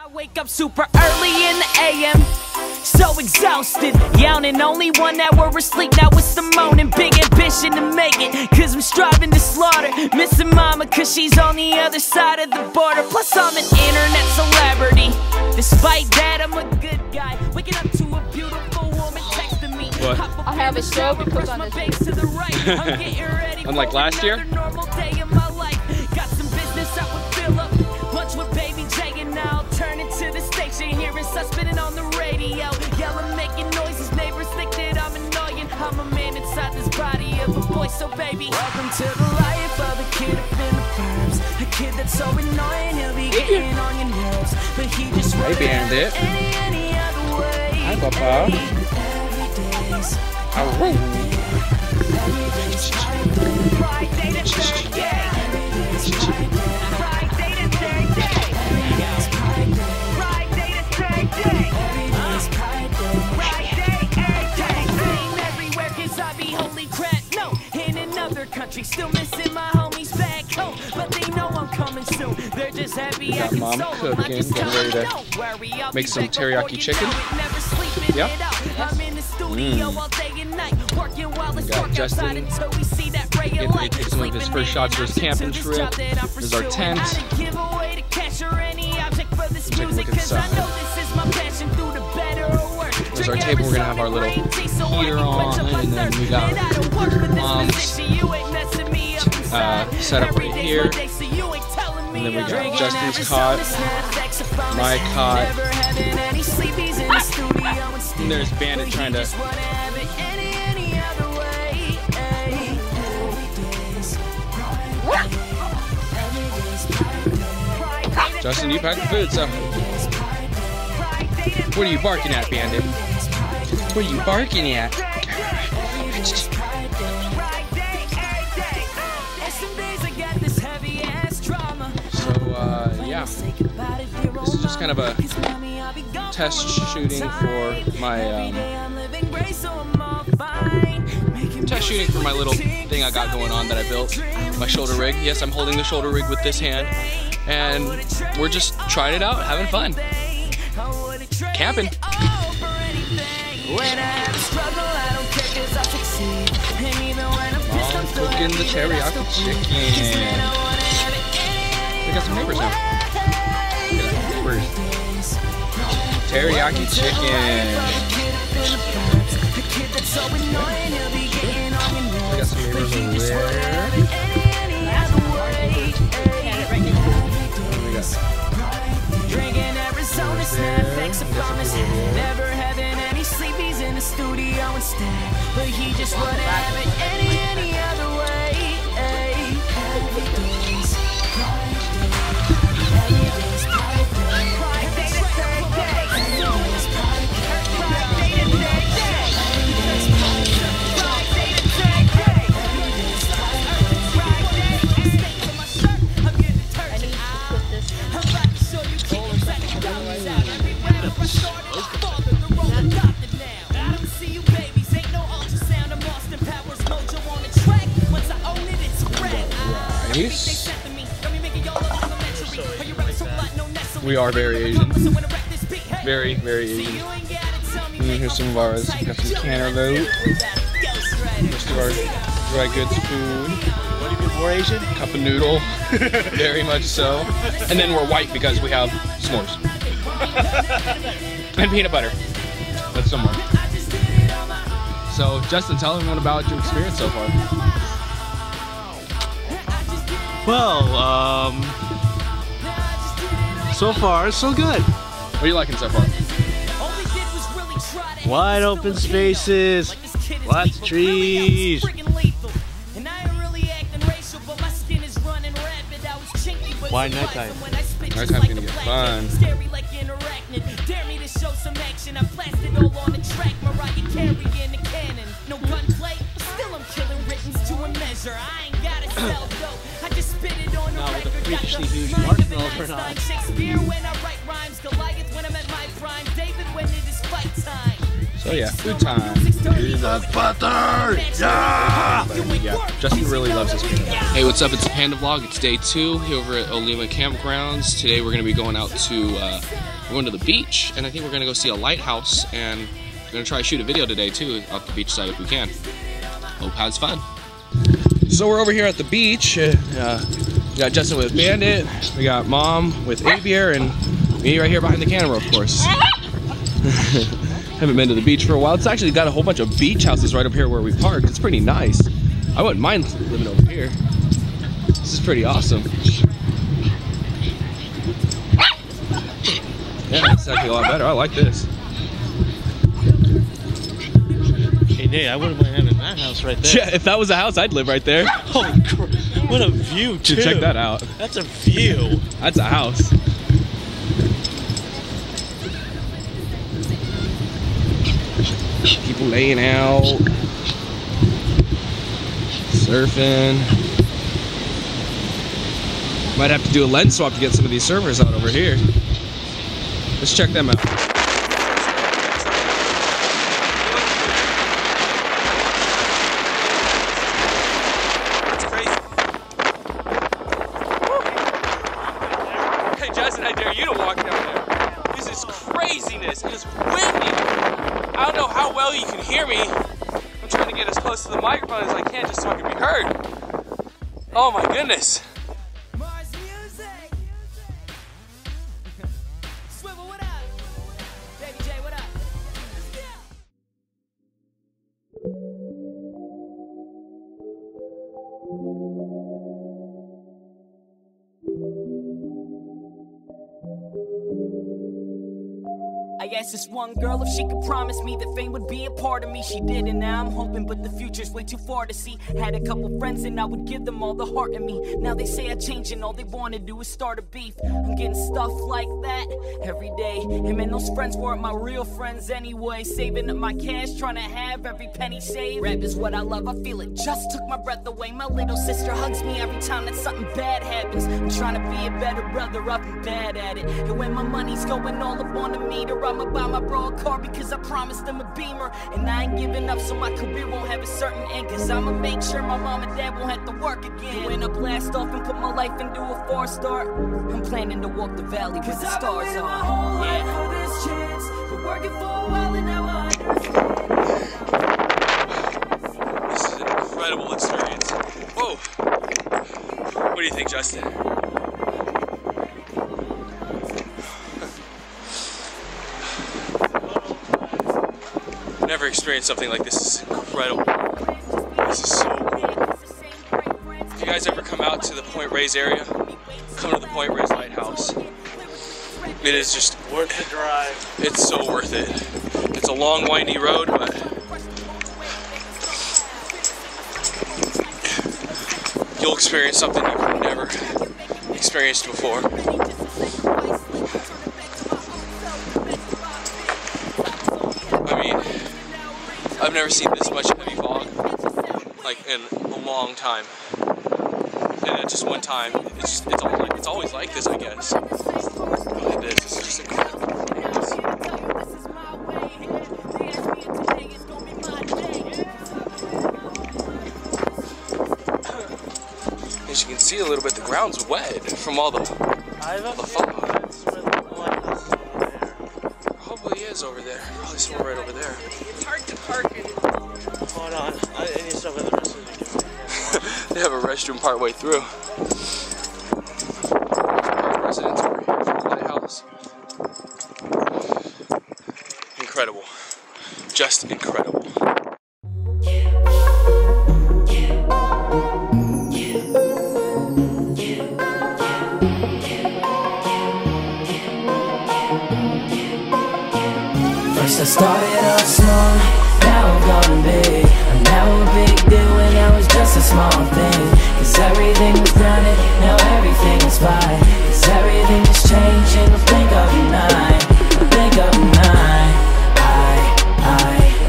I wake up super early in the AM, so exhausted, yawning, only 1 hour of sleep, now it's the morning, big ambition to make it, cause I'm striving to slaughter, missing mama cause she's on the other side of the border, plus I'm an internet celebrity, despite that I'm a good guy, waking up to a beautiful woman texting me, what? I have a stroke and push on this. Unlike last year? Got some business out with Philip, lunch with Baby J, and now I'll turn into the station, hearing sus spitting on the radio, yelling, making noises, neighbors think that I'm annoying. I'm a man inside this body of a boy, so baby, welcome to the life of a kid up in the burbs. A kid that's so annoying, he'll be getting on your nerves, but he just won't Bandit. any other way. Hi, Papa. Every day's Friday to Thursday. Country, still missing my homies back home, but they know I'm coming soon. They're just happy I can Mom cooking, getting ready to make some teriyaki chicken. Yep. I'm in the studio all day and night, working while it's dark outside until we see that ray of light. Take some of his first shots for his camping trip. There's our tent. Take a look inside. There's our table. We're gonna have our little heater on, and then we got Mom's setup right here. And then we got Justin's cot, my cot, and there's Bandit trying to. Justin, you packed the food, so. What are you barking at, Bandit? What are you barking at? So, yeah. This is just kind of a test shooting for my, little thing I got going on that I built. My shoulder rig. Yes, I'm holding the shoulder rig with this hand. And we're just trying it out, having fun. Camping. Mom's cooking the teriyaki chicken. We got some neighbors now. Neighbors. Teriyaki chicken. We got some neighbors over there. Never having any sleepies in the studio instead, but he just wouldn't have it any other way. Every day's We are very Asian. Very, very Asian. And here's some of ours. We got some cantaloupe. Most of our dry goods food. What do you mean, more Asian? Cup of noodle. Very much so. And then we're white because we have s'mores. And peanut butter. That's somewhere. So, Justin, tell everyone about your experience so far. Well, so far, so good. What are you liking so far? Wide open spaces, lots of trees. Why nighttime? Nighttime's gonna get fun. Now with a freakishly huge marshmallow or not. So yeah, food time. Peanut butter! Yeah! Justin really loves this peanut butter. Hey, what's up? It's the Panda Vlog. It's day 2 here over at Olema Campgrounds. Today we're going to be going out to, we're going to the beach, and I think we're going to go see a lighthouse, and we're going to try to shoot a video today too, off the beach side if we can. Hope has fun. So we're over here at the beach. We got Justin with Bandit, we got Mom with Avier, and me right here behind the camera, of course. Haven't been to the beach for a while. It's actually got a whole bunch of beach houses right up here where we parked. It's pretty nice. I wouldn't mind living over here. This is pretty awesome. Yeah, it's actually a lot better. I like this. Hey, Nate, I wouldn't mind having that house right there. Yeah, if that was a house, I'd live right there. Holy crap. What a view, too. Check that out. That's a view. That's a house. People laying out, surfing. Might have to do a lens swap to get some of these surfers out over here. Let's check them out. That's crazy. Hey Justin, I dare you to walk down there. This is craziness. It is windy. I don't know how well you can hear me. I'm trying to get as close to the microphone as I can just so I can be heard. Oh my goodness. I asked this one girl if she could promise me that fame would be a part of me. She did, and now I'm hoping, but the future's way too far to see. Had a couple friends and I would give them all the heart in me. Now they say I changed and all they want to do is start a beef. I'm getting stuff like that every day. And man, those friends weren't my real friends anyway. Saving up my cash, trying to have every penny saved. Rap is what I love, I feel it just took my breath away. My little sister hugs me every time that something bad happens. I'm trying to be a better brother, I've been bad at it. And when my money's going all up on the meter, I'ma buy my bro a car because I promised them a Beamer. And I ain't giving up so my career won't have a certain end, cause I'ma make sure my mom and dad won't have to work again. When I blast off and put my life into a 4-star, I'm planning to walk the valley where the stars are. Yeah. For this chance, been working for a while and now I understand. This is an incredible experience. Whoa. What do you think, Justin? Never experienced something like this. This is incredible. This is so cool. If you guys ever come out to the Point Reyes area, come to the Point Reyes Lighthouse. It is just worth the drive. It's so worth it. It's a long, windy road, but you'll experience something you've never experienced before. I've never seen this much heavy fog, like in a long time. And at just one time, it's always like this, I guess. Look at this, it's just incredible. As you can see a little bit, the ground's wet from all the fog. Probably is over there. Probably somewhere right over there. It's hard to park in. Hold on, I need to stop at the restroom. They have a restroom partway through. Residents over here from the lighthouse. Incredible. Just incredible. First I started off small, now I've gone big. I'm now a big deal when I was just a small thing. Cause everything was grounded, now everything is fine. Cause everything is changing, I blink of an eye. I blink of an eye. I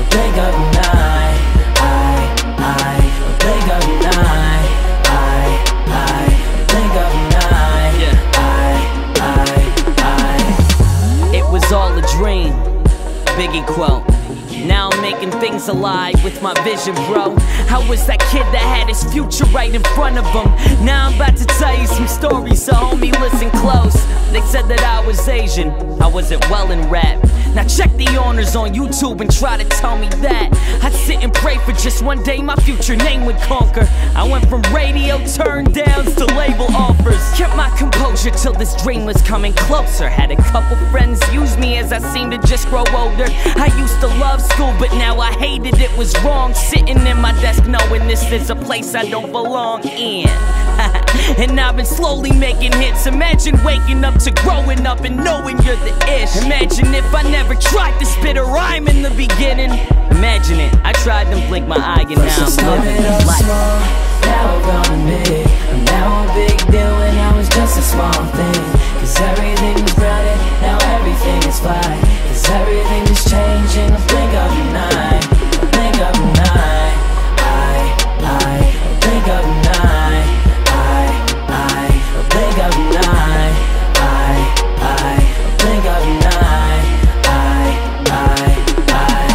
blink of an eye. I blink of an eye. I blink of an eye. Yeah. I. It was all a dream. Biggie quote. Now I'm making things alive with my vision, bro. I was that kid that had his future right in front of him. Now I'm about to tell you some stories, so homie, listen close. They said that I was Asian, I wasn't well in rap. Now check the honors on YouTube and try to tell me that I'd sit and pray for just one day my future name would conquer. I went from radio turndowns to label offers. Kept my composure till this dream was coming closer. Had a couple friends use me as I seemed to just grow older. I used to love school, but now I hated it was wrong. Sitting in my desk knowing this is a place I don't belong in. And I've been slowly making hits. Imagine waking up to growing up and knowing you're the ish. Imagine if I never tried to spit a rhyme in the beginning. Imagine it, I tried to blink my eye and now I'm living this life. Small, now I'm gone big. I'm now a big deal when I was just a small thing. Cause everything was grounded, now everything is fine. Cause everything is changing, a blink of an eye. A blink of an eye. A blink of an eye. A blink of an eye. A blink of an eye.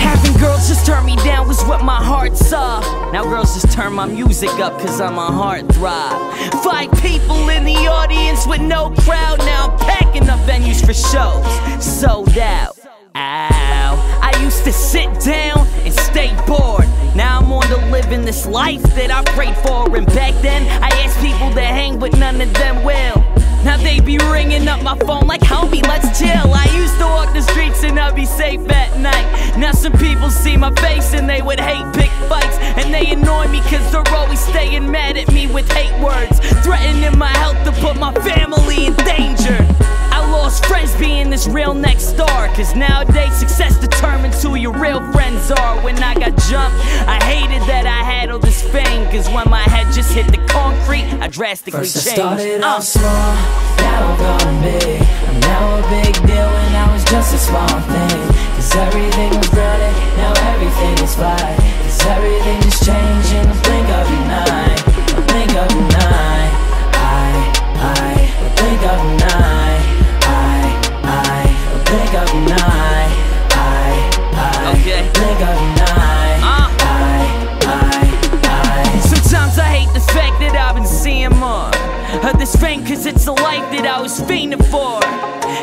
Having girls just turn me down was what my heart saw. Now girls just turn my music up cause I'm a heartthrob. 5 people in the audience with no crowd. Now I'm packing up venues for shows, sold out. Ow, I used to sit down and stay bored. Now I'm on to living this life that I prayed for. And back then I asked people to hang but none of them will. Now they be ringing up my phone like, homie, let's chill. I used to walk the streets and I'd be safe at night. Now some people see my face and they would hate pick fights. And they annoy me cause they're always staying mad at me with hate words, threatening my health to put my family in danger. I lost friends being this real next star. Cause nowadays success determines who your real friends are. When I got jumped, I hated that I had all this fame. Cause when my head just hit the concrete, I drastically First changed. I started off small, now I'm gone big. I'm now a big deal when I was just a small thing. Cause everything was grounded, now everything is fine. Cause everything is changing, a blink of an eye. A blink of an eye. A blink of an eye. A blink of an eye. Okay. A blink of an eye. Sometimes I hate the fact that I've been seeing more of this fame cause it's a life that I was fiending for.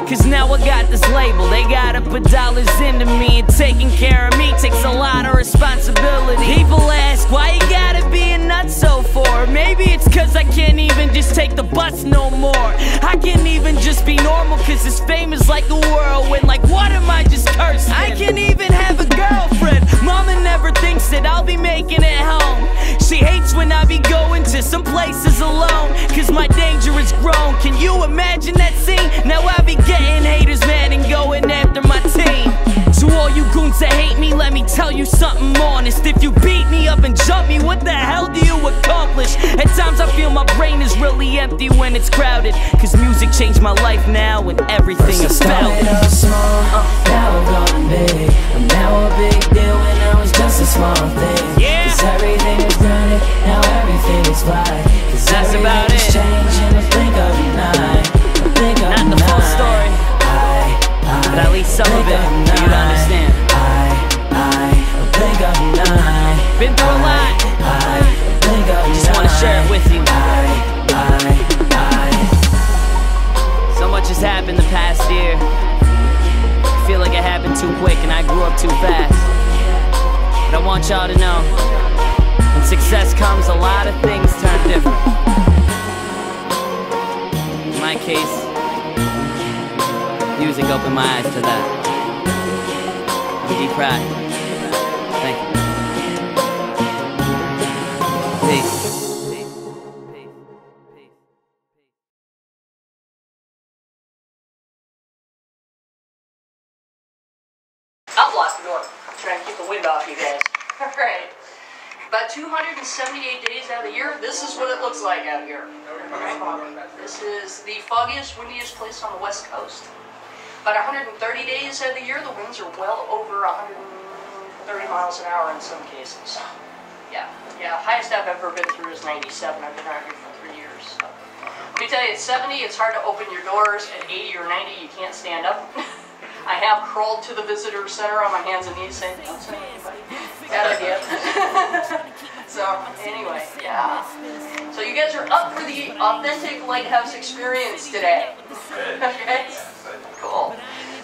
Cause now I got this label, they gotta put dollars into me. And taking care of me takes a lot of responsibility. People ask, why you gotta be a nutso for? Maybe it's cause I can't even just take the bus no more. I can't even just be normal cause this fame is like a whirlwind. Like what am I just cursed? I can't even have a girlfriend. Mama never thinks that I'll be making it home. She hates when I be going to some places alone cause my danger is grown. Can you imagine that scene? Now I be getting haters mad and going after my team. To all you goons that hate me, let me tell you something honest. If you beat me up and jump me, what the hell do you accomplish? At times I feel my brain is really empty when it's crowded. Cause music changed my life now and everything First about I it. started off small, now I'm gone big. I'm now a big deal when I was just a small thing. Yeah. Cause everything is grounded, now everything is fine. Cause That's about everything is it. changing, a blink of an eye. A blink of Not an the full eye. story, but at least some of it for you to understand. A blink of an eye. Been through a lot, A blink of an just wanna share it with you. eye. So much has happened the past year. I feel like it happened too quick and I grew up too fast. But I want y'all to know, when success comes, a lot of things turn different. In my case, music opened my eyes to that. I'm deep proud. Thank you. Peace. I'll block the door. Try and keep the wind off you guys. Alright. About 278 days out of the year, this is what it looks like out here. This is the foggiest, windiest place on the west coast. About 130 days out of the year, the winds are well over 130 miles an hour in some cases. Yeah, highest I've ever been through is 97. I've been out here for 3 years. So. Let me tell you, at 70, it's hard to open your doors. At 80 or 90, you can't stand up. I have crawled to the visitor center on my hands and knees saying, don't send anybody. Bad idea. So, anyway, yeah. So you guys are up for the authentic lighthouse experience today. Okay? Cool.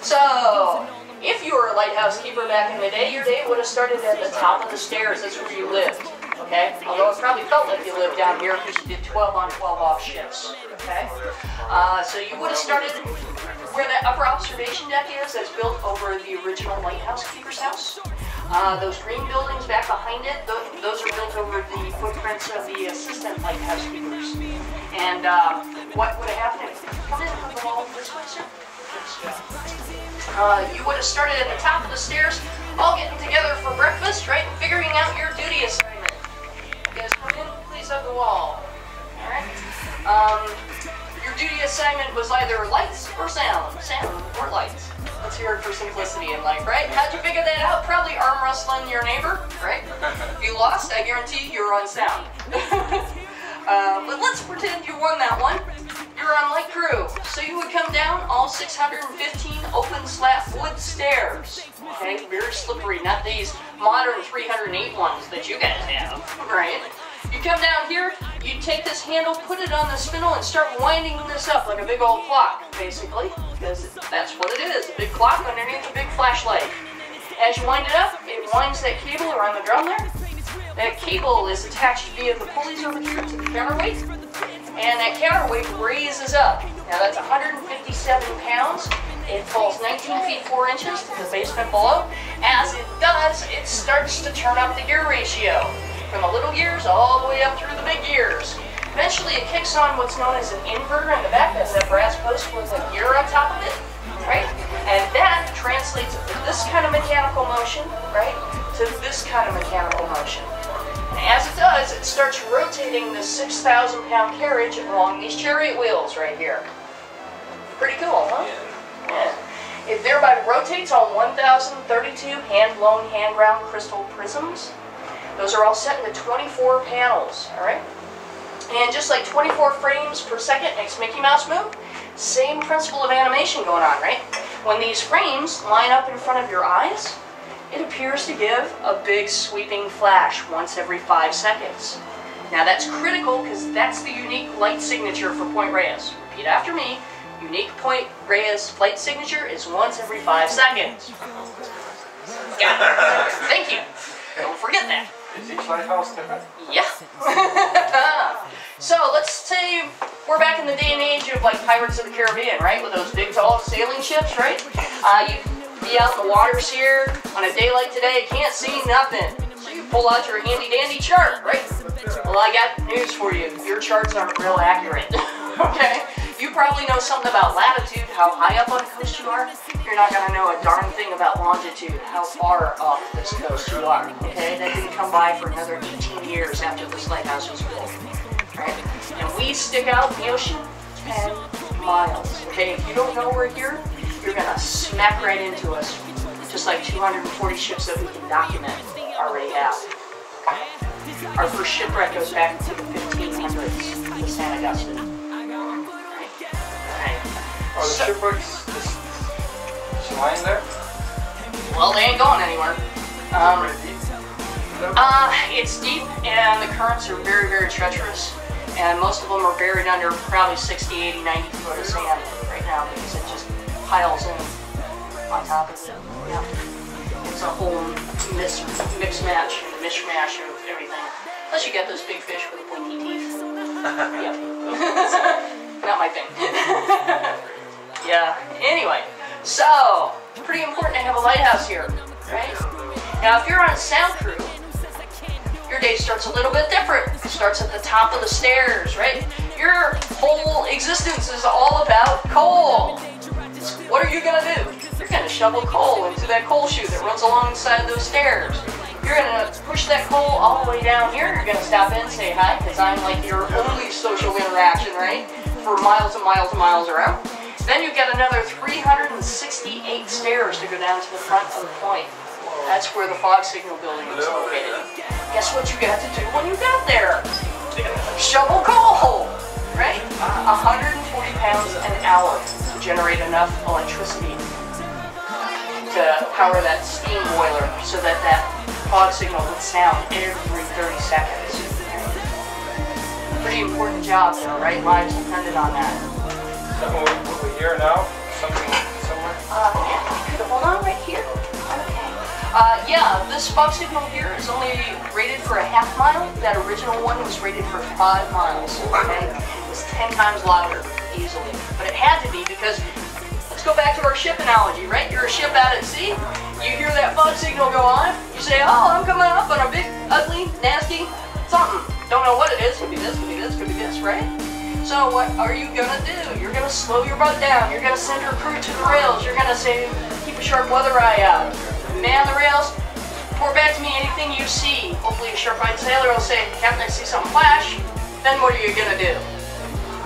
So, if you were a lighthouse keeper back in the day, your day would have started at the top of the stairs. That's where you lived. Okay? Although it probably felt like you lived down here because you did 12 on 12 off shifts. Okay? So you would have started where that upper observation deck is, that's built over the original lighthouse keeper's house. Those green buildings back behind it, those are built over the footprints of the assistant lighthouse keepers. And what would have happened if you come in from the wall this way, sir? You would have started at the top of the stairs, all getting together for breakfast, right? And figuring out your duty assignment. You guys come in, please hug the wall. Alright? Your duty assignment was either lights or sound. Sound or lights. Let's hear it for simplicity in life, right? How'd you figure that out? Probably arm wrestling your neighbor, right? If you lost, I guarantee you're on sound. But let's pretend you won that one. You're on light crew. So you would come down all 615 open slat wood stairs. Okay, very slippery, not these modern 308 ones that you guys have, right? You come down here, you take this handle, put it on the spindle, and start winding this up like a big old clock, basically, because that's what it is, a big clock underneath a big flashlight. As you wind it up, it winds that cable around the drum there. That cable is attached via the pulleys over here to the counterweight, and that counterweight raises up. Now that's 157 pounds. It falls 19 feet 4 inches to the basement below. As it does, it starts to turn up the gear ratio. From the little gears all the way up through the big gears. Eventually it kicks on what's known as an inverter in the back. That's that brass post with a gear on top of it, right? And that translates this kind of mechanical motion, right, to this kind of mechanical motion. And as it does, it starts rotating this 6,000-pound carriage along these chariot wheels right here. Pretty cool, huh? Yeah. It thereby rotates on 1,032 hand-blown, hand-ground crystal prisms. Those are all set into 24 panels, alright? And just like 24 frames per second makes Mickey Mouse move, same principle of animation going on, right? When these frames line up in front of your eyes, it appears to give a big sweeping flash once every 5 seconds. Now that's critical because that's the unique light signature for Point Reyes. Repeat after me, unique Point Reyes flight signature is once every 5 seconds. Got it. Thank you. Don't forget that. Is each lighthouse different? Yeah. So let's say we're back in the day and age of like Pirates of the Caribbean, right? With those big tall sailing ships, right? You be out in the waters here on a day like today, can't see nothing. So you pull out your handy dandy chart, right? Well, I got news for you. Your charts aren't real accurate. Okay? You probably know something about latitude, how high up on the coast you are. You're not going to know a darn thing about longitude, how far off this coast you are. Okay? That didn't come by for another 18 years after this lighthouse was built. Right? And we stick out in the ocean 10 miles. Okay? If you don't know we're here, you're going to smack right into us. Just like 240 ships that we can document already have. Our first shipwreck goes back to the 1500s, the San Augustine. Are the shipwrecks just lying there? Well, they ain't going anywhere. It's deep, and the currents are very, very treacherous. And most of them are buried under probably 60, 80, 90 foot of sand right now because it just piles in on top of it. Yeah. It's a whole mix-match, mishmash of everything. Plus you got those big fish with the pointy teeth. Yep. Not my thing. Yeah, anyway, so, pretty important to have a lighthouse here, right? Now, if you're on sound crew, your day starts a little bit different. It starts at the top of the stairs, right? Your whole existence is all about coal. What are you going to do? You're going to shovel coal into that coal chute that runs alongside those stairs. You're going to push that coal all the way down here. You're going to stop in and say hi, because I'm like your only social interaction, right? For miles and miles and miles around. Then you get another 368 stairs to go down to the front of the point. That's where the fog signal building is located. Guess what you got to do when you got there? Shovel coal, right? 140 pounds an hour to generate enough electricity. to power that steam boiler so that that fog signal would sound every 30 seconds. Pretty important job, though, right? Lives depended on that. Something what we hear now? Something somewhere? Hold on right here. Okay. Yeah, this fog signal here is only rated for a half mile. That original one was rated for 5 miles. Okay? It was 10 times louder, easily. But it had to be because, let's go back to our ship analogy, right? You're a ship out at sea. You hear that fog signal go on. You say, oh, I'm coming up on a big, ugly, nasty something. Don't know what it is. Could be this, could be this, could be this, right? So what are you gonna do? You're gonna slow your boat down. You're gonna send your crew to the rails. You're gonna say, keep a sharp weather eye out. Man the rails. Report back to me anything you see. Hopefully a sharp-eyed sailor will say, Captain, I see something flash. Then what are you gonna do?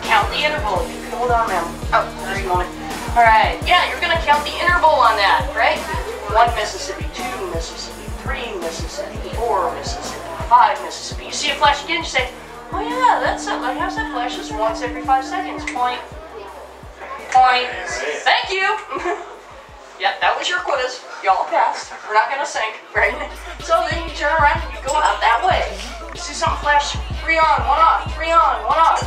Count the interval. You can hold on, ma'am. Oh, there's a moment. All right. Yeah, you're gonna count the interval on that, right? 1 Mississippi, 2 Mississippi, 3 Mississippi, 4 Mississippi, 5 Mississippi. You see a flash again, you say, oh yeah, that's it. Lighthouse that flashes once every 5 seconds. Point. Point. Thank you. Yep, that was your quiz. Y'all passed. We're not gonna sink, right? So then you turn around and you go out that way. You see something flash, 3 on, 1 off, 3 on, 1 off.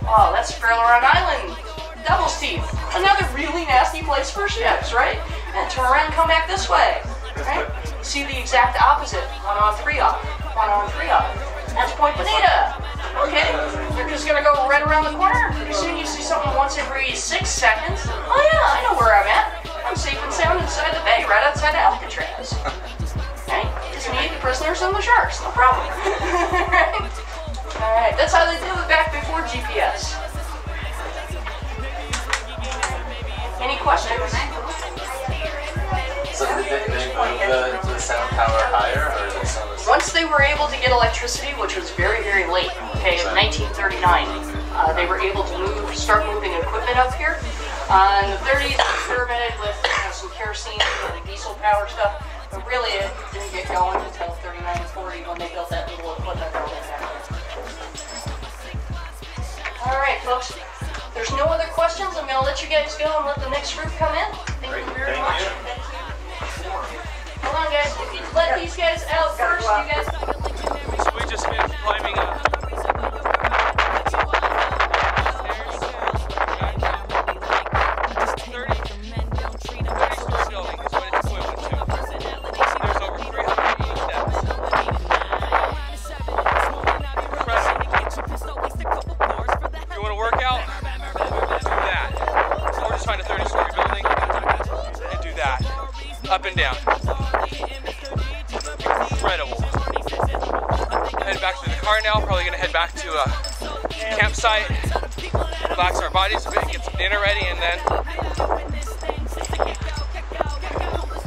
Oh, that's Farallon Island. Devil's Teeth. Another really nasty place for ships, right? And turn around and come back this way, right? See the exact opposite. 1 on, 3 off. 1 on, 3 off. That's Point Bonita. Okay? You're just gonna go right around the corner. Pretty soon you see something once every 6 seconds. Oh yeah, I know where I'm at. I'm safe and sound inside the bay, right outside of Alcatraz. Right? Just me, the prisoners, and the sharks. No problem. Right? Alright, that's how they did it back before GPS. Any questions? So did they move the sound power higher, or is it still the same? Once they were able to get electricity, which was very, very late, okay, in 1939, they were able to start moving equipment up here. In the 30s, they experimented with some kerosene and diesel power stuff, but really it didn't get going until 39 and 40 when they built that little equipment building back there. All right, folks. There's no other questions. I'm going to let you guys go and let the next group come in. Thank you very much. Thank you. Hold on, guys. If you let these guys out first, you guys... So we just finished climbing up. Up and down. Incredible. Heading back to the car now. Probably gonna head back to a campsite, relax our bodies a bit, get some dinner ready, and then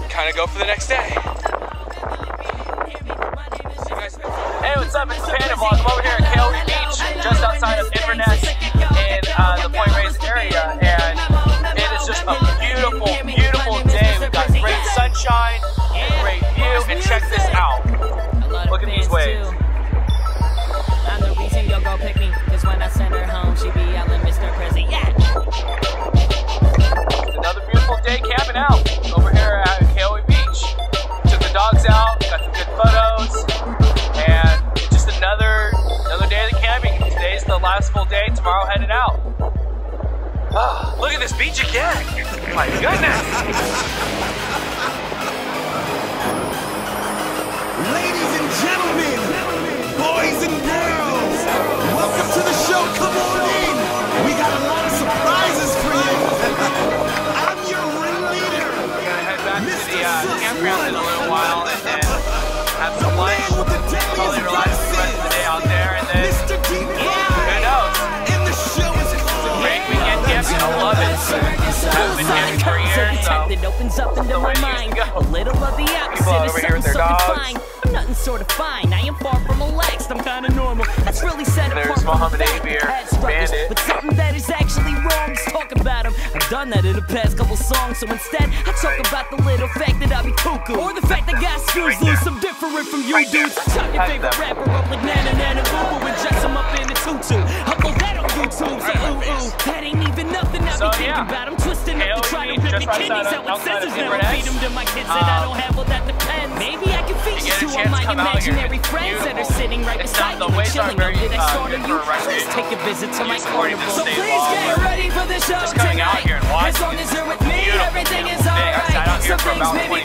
kind of go for the next day. See you guys next time. Hey, what's up? It's Panda Vlog. I'm over here at Kailua Beach, just outside of Inverness in the Point Reyes area, and it is just a beautiful, beautiful day. We've got great sunshine, great view, and check this out. Look at these waves. I'm the reason you'll go pick me, cause when I send her home, she be yelling, Mr. Prezi, yeah! It's another beautiful day camping out over here at Kailua Beach. Took the dogs out, got some good photos, and just another day of the camping. Today's the last full day, tomorrow headed out. Oh, look at this beach again! My goodness! Ladies and gentlemen, boys and girls, welcome to the show. Come on in. We got a lot of surprises for you. I'm your ringleader. We're gonna head back to the campground in a little while and then have some lunch. Probably relax the rest of the day out there, and then who knows? Great weekend camping. I love it. I've been camping for years, so it opens up into my mind. A little of the opposite is something so confined. I'm nothing sort of fine. I am far from relaxed. I'm kind of normal. That's really set apart from the fact that I had struggles, but something that is actually wrong is talking about them. done that in the past couple songs, so instead I talk about the little fact that I be cuckoo, or the fact that got skills loose. I'm different from you dudes. I chop your favorite rapper up like Nana Nana Boo Boo and dress him up in a tutu. Upload that on YouTube, so ooh, that ain't even nothing I be thinking about. I'm twisting up to try to rip the kidneys out with scissors. Now I feed them to my kids that I don't have, well that depends. Maybe I can feature two of my imaginary friends that are sitting right beside me and chilling. Did I start you? Please take a visit to my carnival. So please get ready for the show tonight. As long as you're with me, everything is alright. Some things maybe